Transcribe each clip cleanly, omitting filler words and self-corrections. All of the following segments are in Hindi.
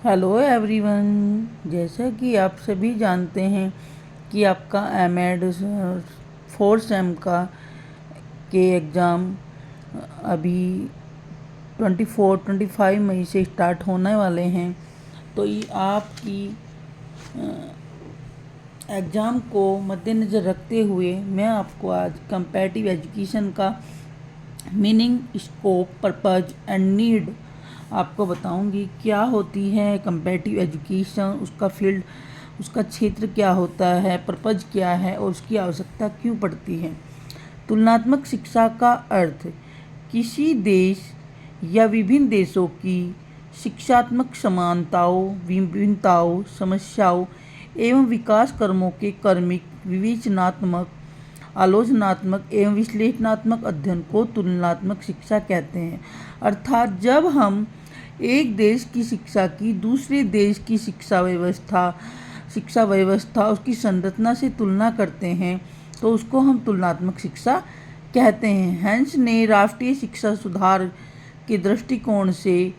Hello everyone. जैसा कि आप सभी जानते हैं कि आपका एमएड फोर्थ सेम का के एग्ज़ाम अभी 24-25 मई से स्टार्ट होने वाले हैं। तो ये आपकी एग्ज़ाम को मद्देनज़र रखते हुए मैं आपको आज कंपैरेटिव एजुकेशन का meaning, scope, purpose and need आपको बताऊंगी। क्या होती है कंपैरेटिव एजुकेशन, उसका फील्ड, उसका क्षेत्र क्या होता है, पर्पज़ क्या है और उसकी आवश्यकता क्यों पड़ती है। तुलनात्मक शिक्षा का अर्थ किसी देश या विभिन्न देशों की शिक्षात्मक समानताओं, विभिन्नताओं, समस्याओं एवं विकास क्रमों के क्रमिक, विवेचनात्मक, आलोचनात्मक एवं विश्लेषणात्मक अध्ययन को तुलनात्मक शिक्षा कहते हैं। अर्थात जब हम एक देश की शिक्षा की दूसरे देश की शिक्षा व्यवस्था उसकी संरचना से तुलना करते हैं तो उसको हम तुलनात्मक शिक्षा कहते हैं। हेंस ने राष्ट्रीय शिक्षा सुधार के दृष्टिकोण से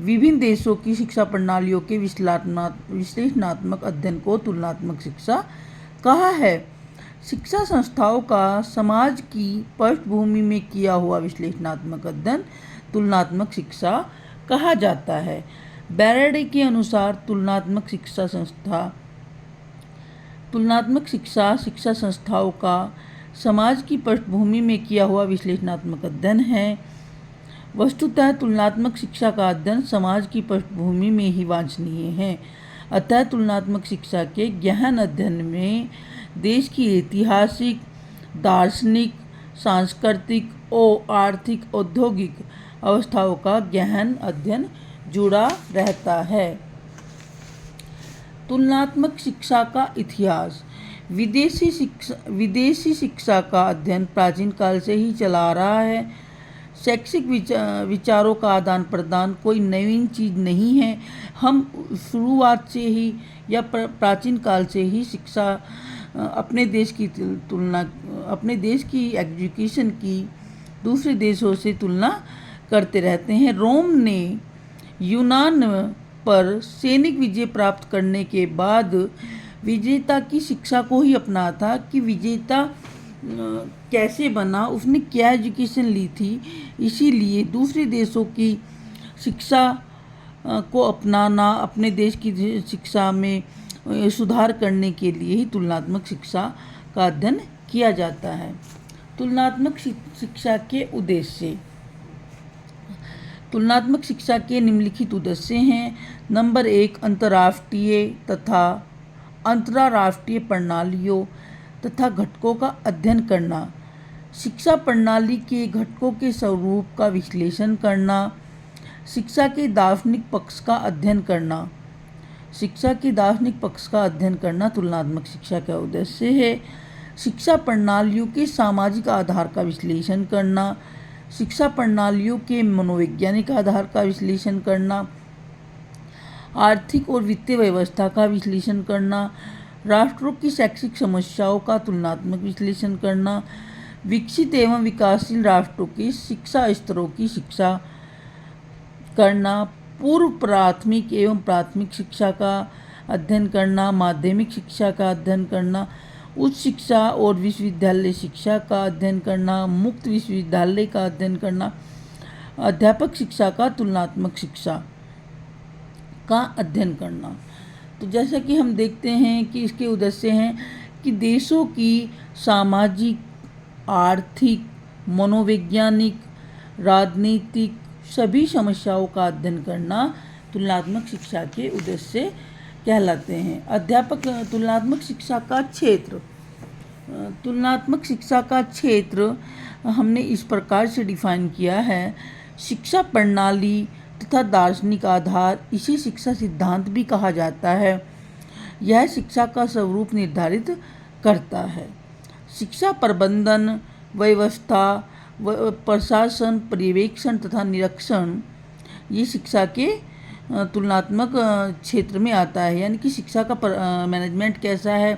विभिन्न देशों की शिक्षा प्रणालियों के विश्लेषणात्मक अध्ययन को तुलनात्मक शिक्षा कहा है। शिक्षा संस्थाओं का समाज की पृष्ठभूमि में किया हुआ विश्लेषणात्मक अध्ययन तुलनात्मक शिक्षा कहा जाता है। बैराडे के अनुसार तुलनात्मक शिक्षा शिक्षा संस्थाओं का समाज की पृष्ठभूमि में किया हुआ विश्लेषणात्मक अध्ययन है। वस्तुतः तुलनात्मक शिक्षा का अध्ययन समाज की पृष्ठभूमि में ही वांछनीय है। अतः तुलनात्मक शिक्षा के गहन अध्ययन में देश की ऐतिहासिक, दार्शनिक, सांस्कृतिक और आर्थिक, औद्योगिक अवस्थाओं का गहन अध्ययन जुड़ा रहता है। तुलनात्मक शिक्षा का इतिहास। विदेशी शिक्षा का अध्ययन प्राचीन काल से ही चला आ रहा है। शैक्षिक विचारों का आदान प्रदान कोई नवीन चीज़ नहीं है। हम शुरुआत से ही या प्राचीन काल से ही शिक्षा अपने देश की एजुकेशन की दूसरे देशों से तुलना करते रहते हैं। रोम ने यूनान पर सैनिक विजय प्राप्त करने के बाद विजेता की शिक्षा को ही अपनाया था कि विजेता कैसे बना, उसने क्या एजुकेशन ली थी। इसीलिए दूसरे देशों की शिक्षा को अपनाना, अपने देश की शिक्षा में सुधार करने के लिए ही तुलनात्मक शिक्षा का अध्ययन किया जाता है। तुलनात्मक शिक्षा के उद्देश्य। तुलनात्मक शिक्षा के निम्नलिखित उद्देश्य हैं। नंबर 1, अंतर्राष्ट्रीय तथा अंतर्राष्ट्रीय प्रणालियों तथा घटकों का अध्ययन करना। शिक्षा प्रणाली के घटकों के स्वरूप का विश्लेषण करना। शिक्षा के दार्शनिक पक्ष का अध्ययन करना। शिक्षा के दार्शनिक पक्ष का अध्ययन करना तुलनात्मक शिक्षा का उद्देश्य है। शिक्षा प्रणालियों के सामाजिक आधार का विश्लेषण करना। शिक्षा प्रणालियों के मनोवैज्ञानिक आधार का विश्लेषण करना। आर्थिक और वित्तीय व्यवस्था का विश्लेषण करना। राष्ट्रों की शैक्षिक समस्याओं का तुलनात्मक विश्लेषण करना। विकसित एवं विकासशील राष्ट्रों के शिक्षा स्तरों की शिक्षा करना। पूर्व प्राथमिक एवं प्राथमिक शिक्षा का अध्ययन करना। माध्यमिक शिक्षा का अध्ययन करना। उच्च शिक्षा और विश्वविद्यालय शिक्षा का अध्ययन करना। मुक्त विश्वविद्यालय का अध्ययन करना। अध्यापक शिक्षा का तुलनात्मक शिक्षा का अध्ययन करना। तो जैसा कि हम देखते हैं कि इसके उद्देश्य हैं कि देशों की सामाजिक, आर्थिक, मनोवैज्ञानिक, राजनीतिक सभी समस्याओं का अध्ययन करना तुलनात्मक शिक्षा के उद्देश्य कहलाते हैं। तुलनात्मक शिक्षा का क्षेत्र। तुलनात्मक शिक्षा का क्षेत्र हमने इस प्रकार से डिफाइन किया है। शिक्षा प्रणाली तथा दार्शनिक आधार, इसी शिक्षा सिद्धांत भी कहा जाता है। यह शिक्षा का स्वरूप निर्धारित करता है। शिक्षा प्रबंधन, व्यवस्था, प्रशासन, पर्यवेक्षण तथा निरीक्षण ये शिक्षा के तुलनात्मक क्षेत्र में आता है। यानी कि शिक्षा का मैनेजमेंट कैसा है,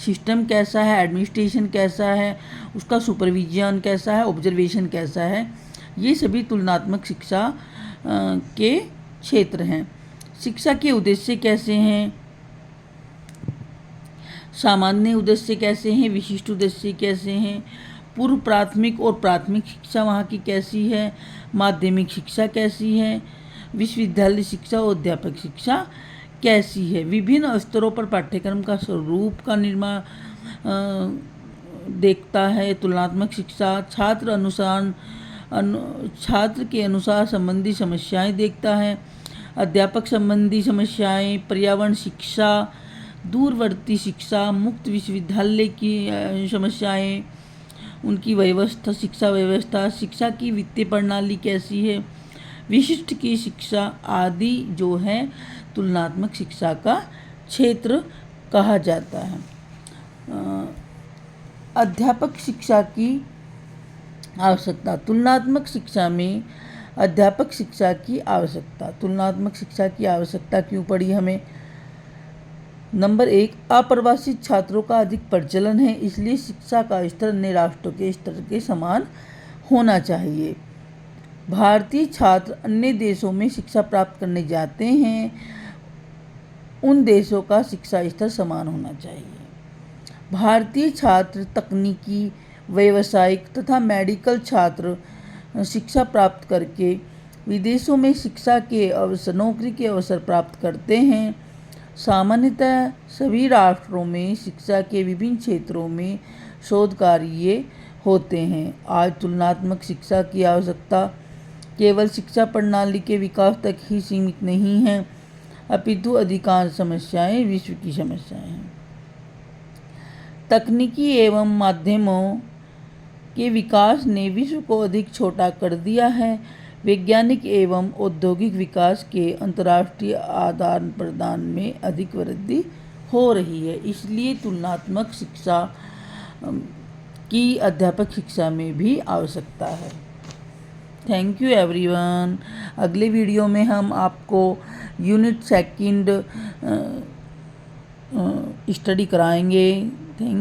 सिस्टम कैसा है, एडमिनिस्ट्रेशन कैसा है, उसका सुपरविजन कैसा है, ऑब्जर्वेशन कैसा है, ये सभी तुलनात्मक शिक्षा के क्षेत्र हैं। शिक्षा के उद्देश्य कैसे हैं, सामान्य उद्देश्य कैसे हैं, विशिष्ट उद्देश्य कैसे हैं, पूर्व प्राथमिक और प्राथमिक शिक्षा वहाँ की कैसी है, माध्यमिक शिक्षा कैसी है, विश्वविद्यालय शिक्षा और अध्यापक शिक्षा कैसी है। विभिन्न स्तरों पर पाठ्यक्रम का स्वरूप का निर्माण देखता है। तुलनात्मक शिक्षा छात्र के अनुसार संबंधी समस्याएं देखता है। अध्यापक संबंधी समस्याएं, पर्यावरण शिक्षा, दूरवर्ती शिक्षा, मुक्त विश्वविद्यालय की समस्याएं, उनकी व्यवस्था, शिक्षा व्यवस्था, शिक्षा की वित्तीय प्रणाली कैसी है, विशिष्ट की शिक्षा आदि जो है तुलनात्मक शिक्षा का क्षेत्र कहा जाता है। अध्यापक शिक्षा की आवश्यकता। तुलनात्मक शिक्षा में अध्यापक शिक्षा की आवश्यकता। तुलनात्मक शिक्षा की आवश्यकता क्यों पड़ी हमें? नंबर 1, अप्रवासित छात्रों का अधिक प्रचलन है, इसलिए शिक्षा का स्तर अन्य राष्ट्रों के स्तर के समान होना चाहिए। भारतीय छात्र अन्य देशों में शिक्षा प्राप्त करने जाते हैं, उन देशों का शिक्षा स्तर समान होना चाहिए। भारतीय छात्र तकनीकी, व्यावसायिक तथा मेडिकल छात्र शिक्षा प्राप्त करके विदेशों में शिक्षा के अवसर, नौकरी के अवसर प्राप्त करते हैं। सामान्यतः सभी राष्ट्रों में शिक्षा के विभिन्न क्षेत्रों में शोध कार्य होते हैं। आज तुलनात्मक शिक्षा की आवश्यकता केवल शिक्षा प्रणाली के विकास तक ही सीमित नहीं है, अपितु अधिकांश समस्याएं विश्व की समस्याएं हैं। तकनीकी एवं माध्यमों के विकास ने विश्व को अधिक छोटा कर दिया है। वैज्ञानिक एवं औद्योगिक विकास के अंतर्राष्ट्रीय आदान प्रदान में अधिक वृद्धि हो रही है, इसलिए तुलनात्मक शिक्षा की अध्यापक शिक्षा में भी आवश्यकता है। Thank you everyone. अगले वीडियो में हम आपको यूनिट 2 स्टडी कराएंगे। थैंक